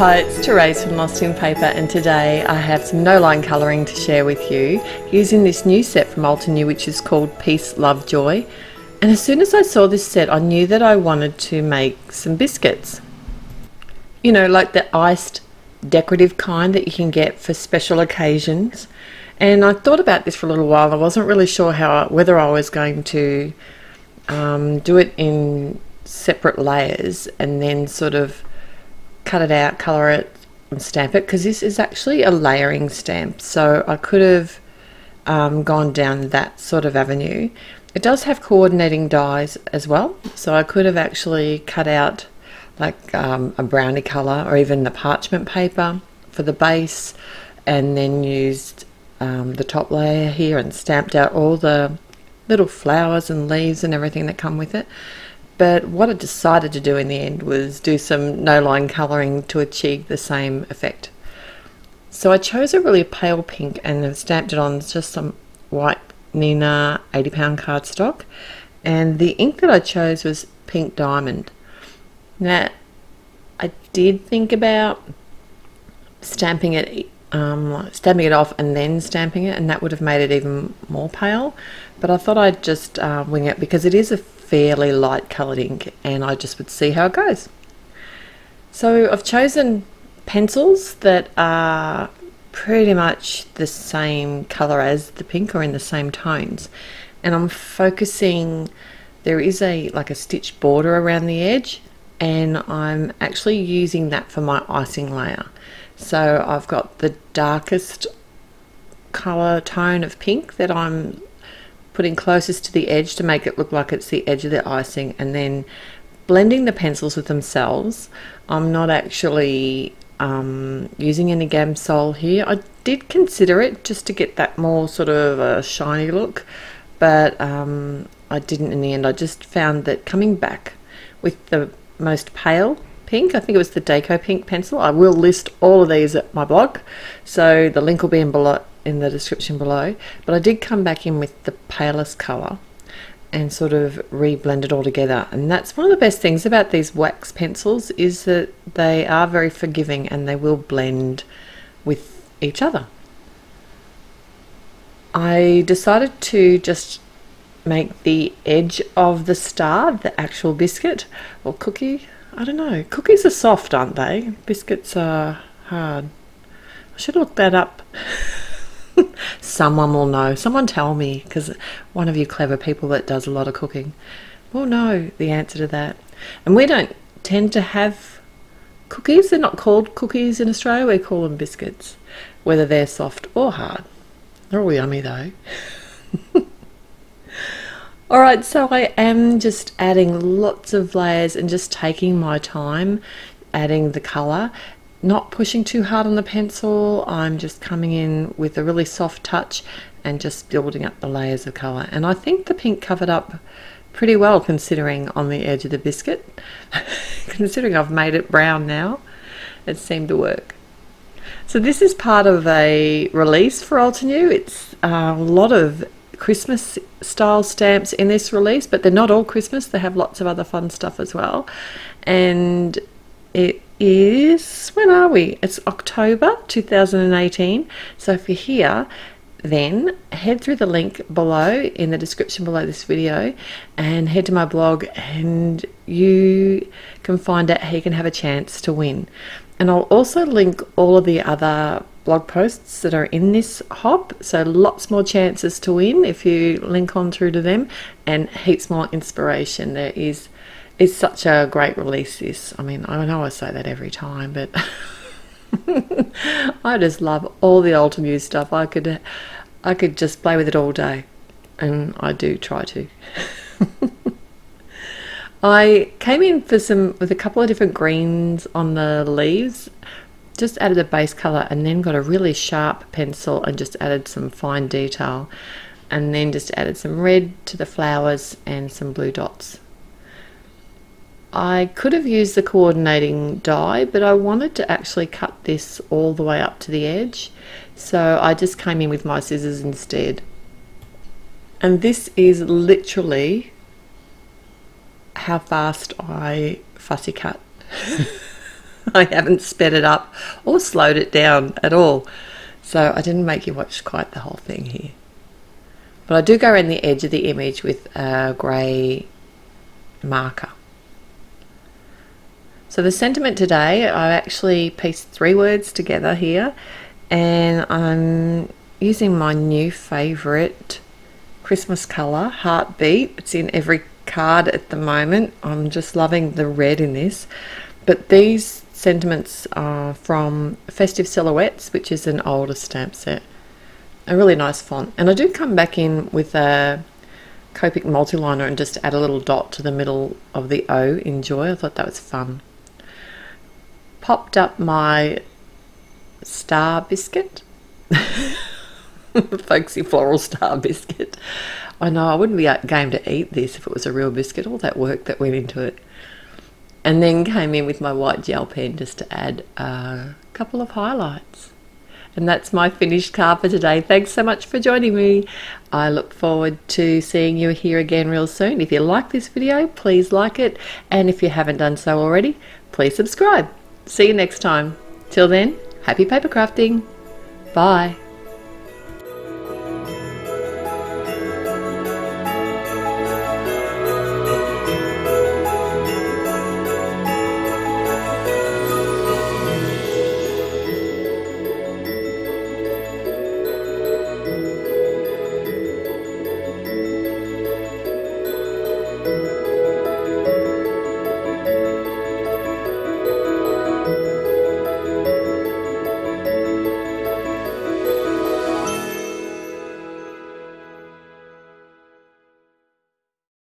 Hi, it's Therese from Lostinpaper, and today I have some no-line colouring to share with you using this new set from Altenew, which is called Peace, Love, Joy. And as soon as I saw this set, I knew that I wanted to make some biscuits. You know, like the iced decorative kind that you can get for special occasions. And I thought about this for a little while. I wasn't really sure whether I was going to do it in separate layers and then sort of cut it out, colour it and stamp it, because this is actually a layering stamp, so I could have gone down that sort of avenue. It does have coordinating dies as well, so I could have actually cut out like a brownie colour or even the parchment paper for the base, and then used the top layer here and stamped out all the little flowers and leaves and everything that come with it. But what I decided to do in the end was do some no-line colouring to achieve the same effect. So I chose a really pale pink and have stamped it on just some white Nina 80-pound cardstock, and the ink that I chose was Pink Diamond. Now, I did think about stamping it off and then stamping it, and that would have made it even more pale, but I thought I'd just wing it because it is a fairly light coloured ink and I just would see how it goes. So I've chosen pencils that are pretty much the same colour as the pink or in the same tones, and I'm focusing, there is like a stitch border around the edge, and I'm actually using that for my icing layer. So I've got the darkest colour tone of pink that I'm putting closest to the edge to make it look like it's the edge of the icing, and then blending the pencils with themselves. I'm not actually using any Gamsol here. I did consider it just to get that more sort of a shiny look, but I didn't in the end. I just found that coming back with the most pale pink, I think it was the Deco Pink pencil. I will list all of these at my blog, so the link will be in the description below, but I did come back in with the palest colour and sort of re-blend it all together. And that's one of the best things about these wax pencils, is that they are very forgiving and they will blend with each other. I decided to just make the edge of the star the actual biscuit or cookie. I don't know, cookies are soft, aren't they? Biscuits are hard. I should look that up. Someone will know. Someone tell me, because one of you clever people that does a lot of cooking will know the answer to that. And we don't tend to have cookies. They're not called cookies in Australia. We call them biscuits, whether they're soft or hard. They're all yummy though. Alright, so I am just adding lots of layers and just taking my time adding the colour. Not pushing too hard on the pencil. I'm just coming in with a really soft touch and just building up the layers of colour. And I think the pink covered up pretty well, considering on the edge of the biscuit. Considering I've made it brown now, it seemed to work. So this is part of a release for Altenew. It's a lot of Christmas style stamps in this release, but they're not all Christmas. They have lots of other fun stuff as well. And it is, when are we? It's October 2018. So if you're here, then head through the link below in the description below this video and head to my blog, and you can find out how you can have a chance to win. And I'll also link all of the other blog posts that are in this hop, so lots more chances to win if you link on through to them, and heaps more inspiration. It's such a great release, this. I mean, I know I say that every time, but I just love all the Altenew stuff. I could just play with it all day, and I do try to. I came in with a couple of different greens on the leaves, just added a base colour, and then got a really sharp pencil and just added some fine detail, and then just added some red to the flowers and some blue dots. I could have used the coordinating die, but I wanted to actually cut this all the way up to the edge, so I just came in with my scissors instead. And this is literally how fast I fussy cut. I haven't sped it up or slowed it down at all. So I didn't make you watch quite the whole thing here. But I do go around the edge of the image with a grey marker. So the sentiment today, I actually pieced 3 words together here, and I'm using my new favourite Christmas colour, Heartbeat. It's in every card at the moment. I'm just loving the red in this. But these sentiments are from Festive Silhouettes, which is an older stamp set. A really nice font. And I do come back in with a Copic multiliner and just add a little dot to the middle of the O in Joy. I thought that was fun. Popped up my star biscuit. Folksy floral star biscuit. I know I wouldn't be game to eat this if it was a real biscuit. All that work that went into it. And then came in with my white gel pen just to add a couple of highlights. And that's my finished card for today. Thanks so much for joining me. I look forward to seeing you here again real soon. If you like this video, please like it. And if you haven't done so already, please subscribe. See you next time. Till then, happy paper crafting. Bye.